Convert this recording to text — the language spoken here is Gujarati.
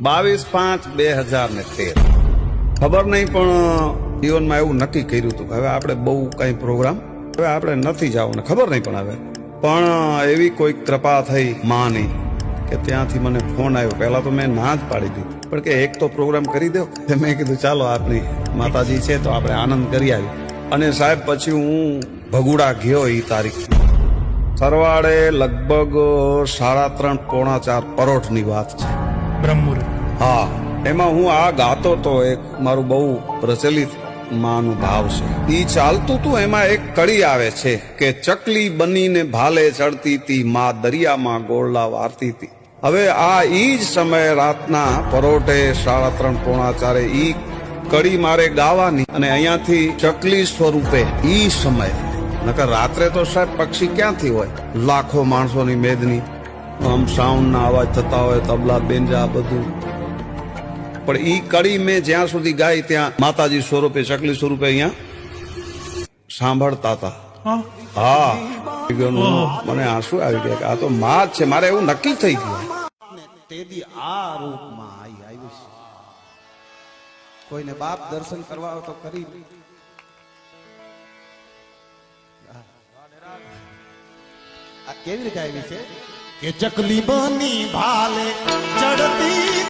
22/5/2013 ખબર નહીં, પણ જીવનમાં એવું નક્કી કર્યું હતું કે હવે આપણે બહુ કઈ પ્રોગ્રામ હવે આપણે નથી જવું, ખબર નહીં પણ એવી કોઈ કૃપા થઈ માની કે ત્યાંથી મને ફોન આવ્યો. પહેલા તો મેં ના જ પાડી દીધી, પણ કે એક તો પ્રોગ્રામ કરી દો. મેં કીધું ચાલો આપણી માતાજી છે તો આપણે આનંદ કરી આવી. અને સાહેબ પછી હું ભગુડા ગયો. એ તારીખ સરવાળે લગભગ 3:30-4 પરોઠની વાત છે. બ્રહ્મુહૂર્ત. હા, એમાં હું આ ગાતો તો એક મારું બહુ પ્રચલિત માનું ભાવ છે. ઈ ચાલતું તું, એમાં એક કડી આવે છે કે ચકલી બનીને ભાલે ચડતી તી, માં દરિયામાં ગોળલા વારતી તી. હવે આ ઈ જ સમયે રાતના પરોઠે 3:30-4 ઈ કડી મારે ગાવાની, અને અહીંયાથી ચકલી સ્વરૂપે ઈ સમય. નકર રાત્રે તો સાહેબ પક્ષી ક્યાંથી હોય, લાખો માણસોની મેદની, આમ સાઉન્ડ ના અવાજ થતા હોય, તબલા બેન્જા બધું. પણ ઈ કડી મેં જ્યાં સુધી ગાઈ ત્યાં માતાજી સ્વરૂપે ચકલી સ્વરૂપે અહીંયા સાંભળતા હતા. હા, મને આંસુ આવી ગયા કે આ તો માં જ છે. મારે એવું નક્કી થઈ ગયું. તેદી આ રૂપમાં આવી છે. કોઈને બાપ દર્શન કરવા હોય તો કરી. આ કેવી રીતે આવી છે કે ચકલી બની ભાલે ચડતી